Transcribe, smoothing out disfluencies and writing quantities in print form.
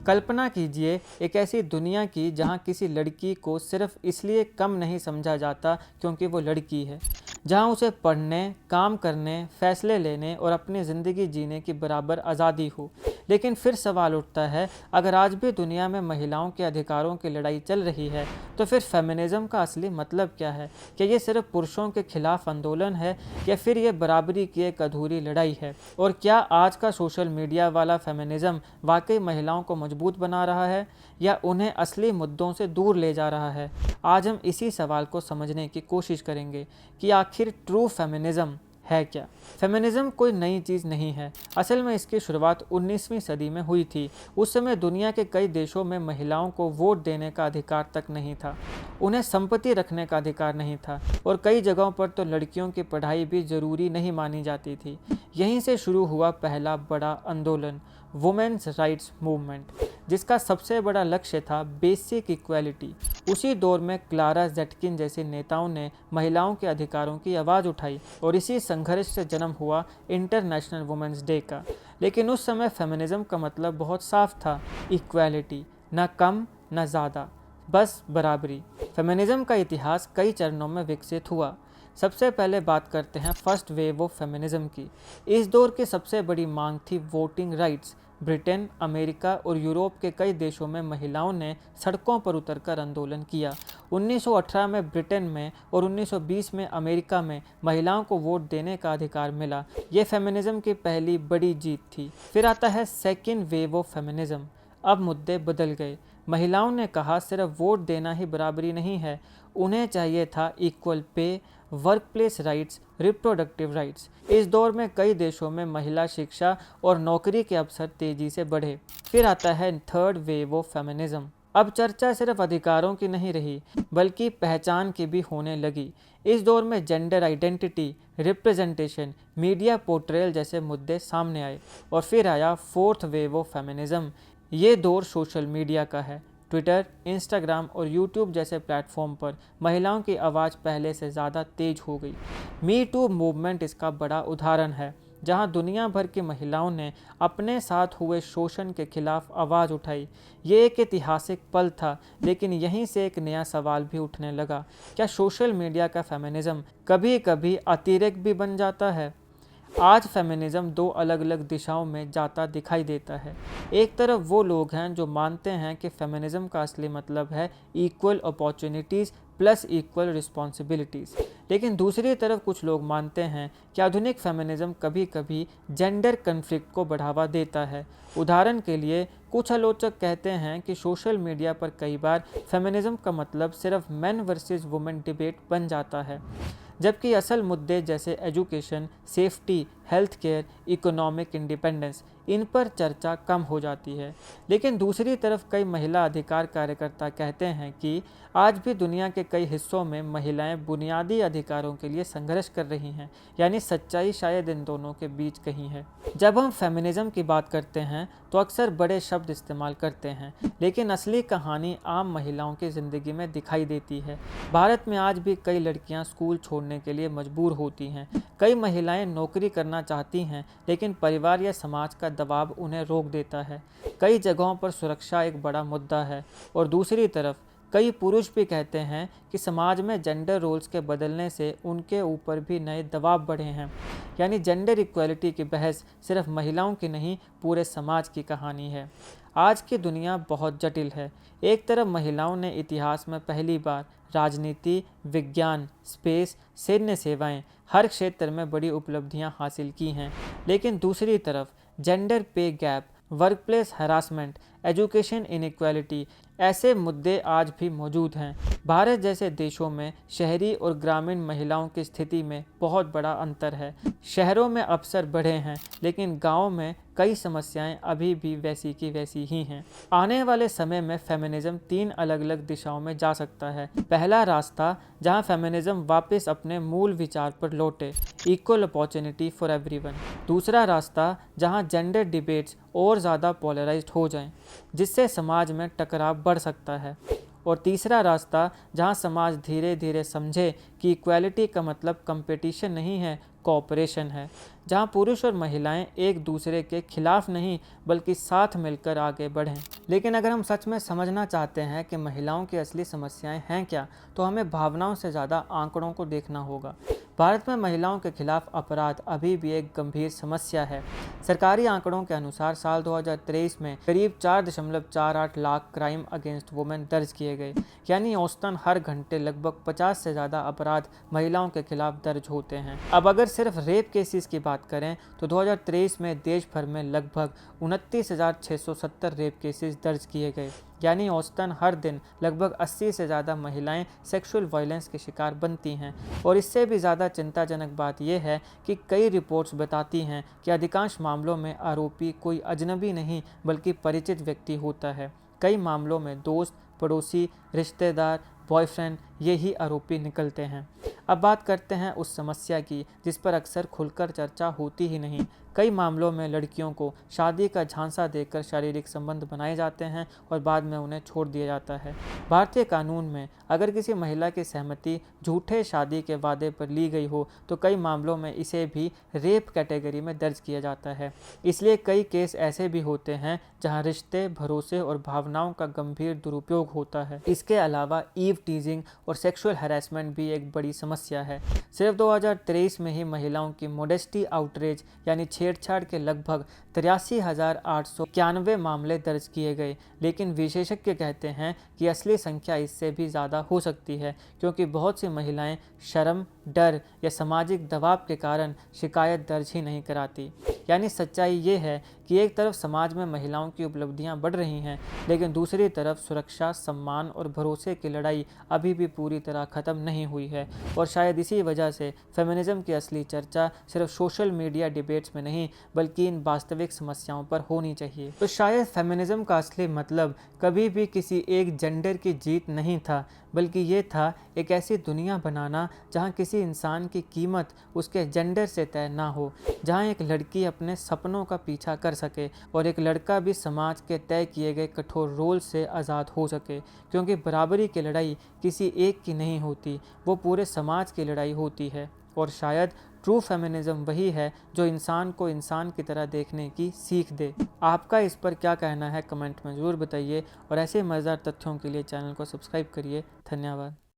कल्पना कीजिए एक ऐसी दुनिया की जहां किसी लड़की को सिर्फ इसलिए कम नहीं समझा जाता क्योंकि वो लड़की है, जहां उसे पढ़ने, काम करने, फैसले लेने और अपनी ज़िंदगी जीने की बराबर आज़ादी हो। लेकिन फिर सवाल उठता है, अगर आज भी दुनिया में महिलाओं के अधिकारों की लड़ाई चल रही है, तो फिर फेमिनिज्म का असली मतलब क्या है? क्या ये सिर्फ पुरुषों के खिलाफ आंदोलन है या फिर ये बराबरी की एक अधूरी लड़ाई है? और क्या आज का सोशल मीडिया वाला फेमिनिज्म वाकई महिलाओं को मजबूत बना रहा है या उन्हें असली मुद्दों से दूर ले जा रहा है? आज हम इसी सवाल को समझने की कोशिश करेंगे कि आखिर ट्रू फेमिनिज्म है क्या। फेमिनिज्म कोई नई चीज़ नहीं है। असल में इसकी शुरुआत 19वीं सदी में हुई थी। उस समय दुनिया के कई देशों में महिलाओं को वोट देने का अधिकार तक नहीं था, उन्हें संपत्ति रखने का अधिकार नहीं था और कई जगहों पर तो लड़कियों की पढ़ाई भी जरूरी नहीं मानी जाती थी। यहीं से शुरू हुआ पहला बड़ा आंदोलन, वुमेन्स राइट्स मूवमेंट, जिसका सबसे बड़ा लक्ष्य था बेसिक इक्वालिटी। उसी दौर में क्लारा ज़ेटकिन जैसे नेताओं ने महिलाओं के अधिकारों की आवाज़ उठाई और इसी संघर्ष से जन्म हुआ इंटरनेशनल वुमेन्स डे का। लेकिन उस समय फेमिनिज्म का मतलब बहुत साफ था, इक्वालिटी, न कम न ज़्यादा, बस बराबरी। फेमिनिज्म का इतिहास कई चरणों में विकसित हुआ। सबसे पहले बात करते हैं फर्स्ट वेव ऑफ फेमिनिज्म की। इस दौर की सबसे बड़ी मांग थी वोटिंग राइट्स। ब्रिटेन, अमेरिका और यूरोप के कई देशों में महिलाओं ने सड़कों पर उतरकर आंदोलन किया। 1918 में ब्रिटेन में और 1920 में अमेरिका में महिलाओं को वोट देने का अधिकार मिला। ये फेमिनिज्म की पहली बड़ी जीत थी। फिर आता है सेकेंड वेव ऑफ फेमिनिज्म। अब मुद्दे बदल गए। महिलाओं ने कहा सिर्फ वोट देना ही बराबरी नहीं है, उन्हें चाहिए था equal pay, work place rights, reproductive rights. इस दौर में कई देशों में महिला शिक्षा और नौकरी के अवसर तेजी से बढ़े। फिर आता है थर्ड वेव ऑफ फेमिनिज्म। अब चर्चा सिर्फ अधिकारों की नहीं रही बल्कि पहचान की भी होने लगी। इस दौर में gender identity, representation, media portrayal जैसे मुद्दे सामने आए। और फिर आया फोर्थ वेव ऑफ फेमिनिज्म। ये दौर सोशल मीडिया का है। ट्विटर, इंस्टाग्राम और यूट्यूब जैसे प्लेटफॉर्म पर महिलाओं की आवाज़ पहले से ज़्यादा तेज हो गई। मी टू मूवमेंट इसका बड़ा उदाहरण है, जहां दुनिया भर की महिलाओं ने अपने साथ हुए शोषण के खिलाफ आवाज़ उठाई। ये एक ऐतिहासिक पल था, लेकिन यहीं से एक नया सवाल भी उठने लगा, क्या सोशल मीडिया का फेमिनिज्म कभी कभी अतिरेक भी बन जाता है? आज फेमिनिज्म दो अलग अलग दिशाओं में जाता दिखाई देता है। एक तरफ वो लोग हैं जो मानते हैं कि फेमिनिज्म का असली मतलब है equal opportunities plus equal responsibilities, लेकिन दूसरी तरफ कुछ लोग मानते हैं कि आधुनिक फेमिनिज्म कभी कभी जेंडर कन्फ्लिक्ट को बढ़ावा देता है। उदाहरण के लिए कुछ आलोचक कहते हैं कि सोशल मीडिया पर कई बार फेमिनिज्म का मतलब सिर्फ मेन वर्सेस वुमेन डिबेट बन जाता है, जबकि असल मुद्दे जैसे education, safety, health care, economic independence, इन पर चर्चा कम हो जाती है। लेकिन दूसरी तरफ कई महिला अधिकार कार्यकर्ता कहते हैं कि आज भी दुनिया के कई हिस्सों में महिलाएं बुनियादी अधिकारों के लिए संघर्ष कर रही हैं, यानी सच्चाई शायद इन दोनों के बीच कहीं है। जब हम फेमिनिज्म की बात करते हैं तो अक्सर बड़े शब्द इस्तेमाल करते हैं, लेकिन असली कहानी आम महिलाओं की ज़िंदगी में दिखाई देती है। भारत में आज भी कई लड़कियां स्कूल छोड़ने के लिए मजबूर होती हैं। कई महिलाएं नौकरी करना चाहती हैं, लेकिन परिवार या समाज का दबाव उन्हें रोक देता है। कई जगहों पर सुरक्षा एक बड़ा मुद्दा है और दूसरी तरफ कई पुरुष भी कहते हैं कि समाज में जेंडर रोल्स के बदलने से उनके ऊपर भी नए दबाव बढ़े हैं। यानी जेंडर इक्वालिटी की बहस सिर्फ महिलाओं की नहीं, पूरे समाज की कहानी है। आज की दुनिया बहुत जटिल है। एक तरफ महिलाओं ने इतिहास में पहली बार राजनीति, विज्ञान, स्पेस, सैन्य सेवाएं, हर क्षेत्र में बड़ी उपलब्धियां हासिल की हैं, लेकिन दूसरी तरफ जेंडर पे gap, workplace harassment, education inequality ऐसे मुद्दे आज भी मौजूद हैं। भारत जैसे देशों में शहरी और ग्रामीण महिलाओं की स्थिति में बहुत बड़ा अंतर है। शहरों में अवसर बढ़े हैं, लेकिन गांवों में कई समस्याएं अभी भी वैसी की वैसी ही हैं। आने वाले समय में फेमिनिज्म तीन अलग अलग दिशाओं में जा सकता है। पहला रास्ता जहां फेमिनिज्म वापस अपने मूल विचार पर लौटे, इक्वल अपॉर्चुनिटी फॉर एवरीवन। दूसरा रास्ता जहां जेंडर डिबेट्स और ज़्यादा पोलराइज्ड हो जाएं, जिससे समाज में टकराव बढ़ सकता है। और तीसरा रास्ता जहां समाज धीरे धीरे समझे कि इक्वालिटी का मतलब कंपटीशन नहीं है, कोऑपरेशन है, जहां पुरुष और महिलाएं एक दूसरे के खिलाफ नहीं बल्कि साथ मिलकर आगे बढ़ें। लेकिन अगर हम सच में समझना चाहते हैं कि महिलाओं की असली समस्याएं हैं क्या, तो हमें भावनाओं से ज़्यादा आंकड़ों को देखना होगा। भारत में महिलाओं के खिलाफ अपराध अभी भी एक गंभीर समस्या है। सरकारी आंकड़ों के अनुसार साल 2023 में करीब 4.48 लाख क्राइम अगेंस्ट वुमेन दर्ज किए गए, यानी औसतन हर घंटे लगभग 50 से ज़्यादा अपराध महिलाओं के खिलाफ दर्ज होते हैं। अब अगर सिर्फ रेप केसेस की बात करें तो 2023 में देश भर में लगभग 29,670 रेप केसेस दर्ज किए गए, यानी औसतन हर दिन लगभग 80 से ज़्यादा महिलाएं सेक्सुअल वायलेंस के शिकार बनती हैं। और इससे भी ज़्यादा चिंताजनक बात यह है कि कई रिपोर्ट्स बताती हैं कि अधिकांश मामलों में आरोपी कोई अजनबी नहीं बल्कि परिचित व्यक्ति होता है। कई मामलों में दोस्त, पड़ोसी, रिश्तेदार, बॉयफ्रेंड यही आरोपी निकलते हैं। अब बात करते हैं उस समस्या की जिस पर अक्सर खुलकर चर्चा होती ही नहीं। कई मामलों में लड़कियों को शादी का झांसा देकर शारीरिक संबंध बनाए जाते हैं और बाद में उन्हें छोड़ दिया जाता है। भारतीय कानून में अगर किसी महिला की सहमति झूठे शादी के वादे पर ली गई हो तो कई मामलों में इसे भी रेप कैटेगरी में दर्ज किया जाता है। इसलिए कई केस ऐसे भी होते हैं जहां रिश्ते, भरोसे और भावनाओं का गंभीर दुरुपयोग होता है। इसके अलावा ईव टीजिंग और सेक्सुअल हैरेसमेंट भी एक बड़ी समस्या है। सिर्फ 2023 में ही महिलाओं की मोडेस्टी आउटरेज यानी छेड़छाड़ के लगभग 83,891 मामले दर्ज किए गए, लेकिन विशेषज्ञ कहते हैं कि असली संख्या इससे भी ज़्यादा हो सकती है, क्योंकि बहुत सी महिलाएं शर्म, डर या सामाजिक दबाव के कारण शिकायत दर्ज ही नहीं कराती। यानी सच्चाई ये है कि एक तरफ समाज में महिलाओं की उपलब्धियां बढ़ रही हैं, लेकिन दूसरी तरफ सुरक्षा, सम्मान और भरोसे की लड़ाई अभी भी पूरी तरह ख़त्म नहीं हुई है। और शायद इसी वजह से फेमिनिज्म की असली चर्चा सिर्फ सोशल मीडिया डिबेट्स में नहीं बल्कि इन वास्तविक समस्याओं पर होनी चाहिए। तो शायद फेमिनिज्म का असली मतलब कभी भी किसी एक जेंडर की जीत नहीं था, बल्कि ये था एक ऐसी दुनिया बनाना जहाँ किसी इंसान की कीमत उसके जेंडर से तय ना हो, जहाँ एक लड़की अपने सपनों का पीछा कर सके और एक लड़का भी समाज के तय किए गए कठोर रोल से आज़ाद हो सके। क्योंकि बराबरी की लड़ाई किसी एक की नहीं होती, वो पूरे समाज की लड़ाई होती है। और शायद ट्रू फेमिनिज्म वही है जो इंसान को इंसान की तरह देखने की सीख दे। आपका इस पर क्या कहना है कमेंट में ज़रूर बताइए और ऐसे मज़ेदार तथ्यों के लिए चैनल को सब्सक्राइब करिए। धन्यवाद।